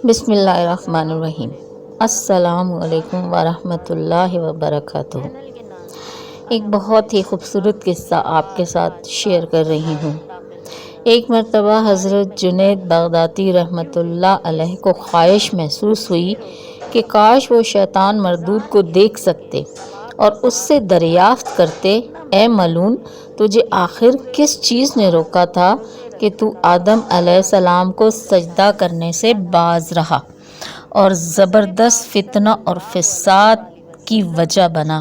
بسم اللہ الرحمن الرحیم۔ السلام علیکم ورحمۃ اللہ وبرکاتہ۔ ایک بہت ہی خوبصورت قصہ آپ کے ساتھ شیئر کر رہی ہوں۔ ایک مرتبہ حضرت جنید بغدادی رحمۃ اللہ علیہ کو خواہش محسوس ہوئی کہ کاش وہ شیطان مردود کو دیکھ سکتے اور اس سے دریافت کرتے، اے ملعون، تجھے آخر کس چیز نے روکا تھا کہ تو آدم علیہ السلام کو سجدہ کرنے سے باز رہا اور زبردست فتنہ اور فساد کی وجہ بنا؟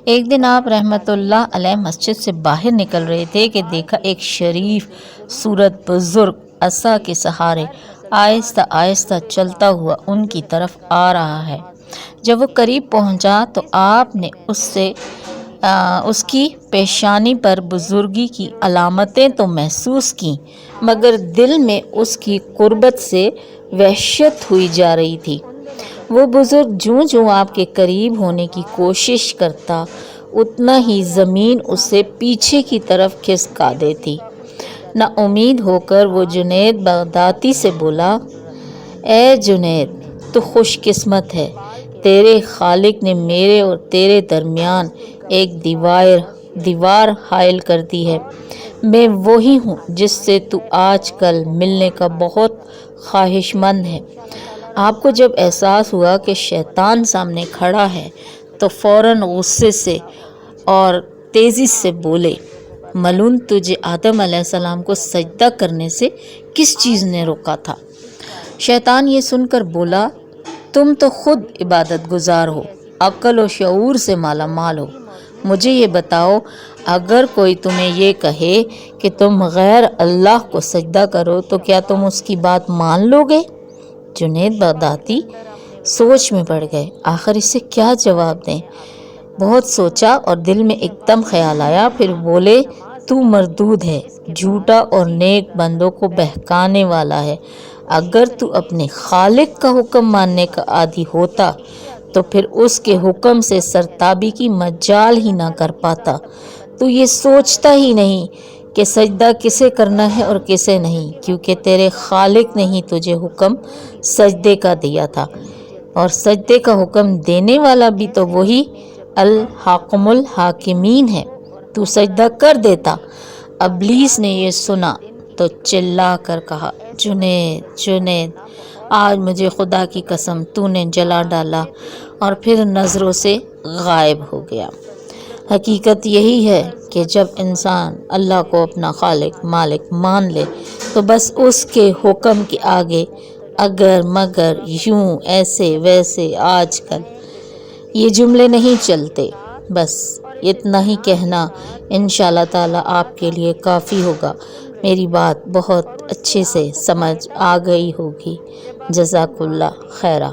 ایک دن آپ رحمۃ اللہ علیہ مسجد سے باہر نکل رہے تھے کہ دیکھا ایک شریف صورت بزرگ عصا کے سہارے آہستہ آہستہ چلتا ہوا ان کی طرف آ رہا ہے۔ جب وہ قریب پہنچا تو آپ نے اس کی پیشانی پر بزرگی کی علامتیں تو محسوس کیں، مگر دل میں اس کی قربت سے وحشت ہوئی جا رہی تھی۔ وہ بزرگ جوں آپ کے قریب ہونے کی کوشش کرتا، اتنا ہی زمین اسے پیچھے کی طرف کھسکا دیتی۔ نا امید ہو کر وہ جنید بغدادی سے بولا، اے جنید، تو خوش قسمت ہے، تیرے خالق نے میرے اور تیرے درمیان ایک دیوار حائل کر دی ہے۔ میں وہی ہوں جس سے تو آج کل ملنے کا بہت خواہش مند ہے۔ آپ کو جب احساس ہوا کہ شیطان سامنے کھڑا ہے تو فوراً غصے سے اور تیزی سے بولے، ملعون، تجھے آدم علیہ السلام کو سجدہ کرنے سے کس چیز نے روکا تھا؟ شیطان یہ سن کر بولا، تم تو خود عبادت گزار ہو، عقل و شعور سے مالا مال ہو۔ مجھے یہ بتاؤ، اگر کوئی تمہیں یہ کہے کہ تم غیر اللہ کو سجدہ کرو تو کیا تم اس کی بات مان لو گے؟ جنید بغدادی سوچ میں پڑ گئے، آخر اسے کیا جواب دیں۔ بہت سوچا اور دل میں ایک دم خیال آیا، پھر بولے، تو مردود ہے، جھوٹا اور نیک بندوں کو بہکانے والا ہے۔ اگر تو اپنے خالق کا حکم ماننے کا عادی ہوتا تو پھر اس کے حکم سے سرتابی کی مجال ہی نہ کر پاتا۔ تو یہ سوچتا ہی نہیں کہ سجدہ کسے کرنا ہے اور کسے نہیں، کیونکہ تیرے خالق نے ہی تجھے حکم سجدے کا دیا تھا، اور سجدے کا حکم دینے والا بھی تو وہی الحاکم الحاکمین ہے۔ تو سجدہ کر دیتا۔ ابلیس نے یہ سنا تو چلا کر کہا، جنید، آج مجھے خدا کی قسم تو نے جلا ڈالا، اور پھر نظروں سے غائب ہو گیا۔ حقیقت یہی ہے کہ جب انسان اللہ کو اپنا خالق مالک مان لے تو بس اس کے حکم کے آگے اگر مگر، یوں، ایسے ویسے، آج کل، یہ جملے نہیں چلتے۔ بس اتنا ہی کہنا انشاءاللہ تعالی آپ کے لیے کافی ہوگا۔ میری بات بہت اچھے سے سمجھ آ گئی ہوگی۔ جزاک اللہ خیرہ۔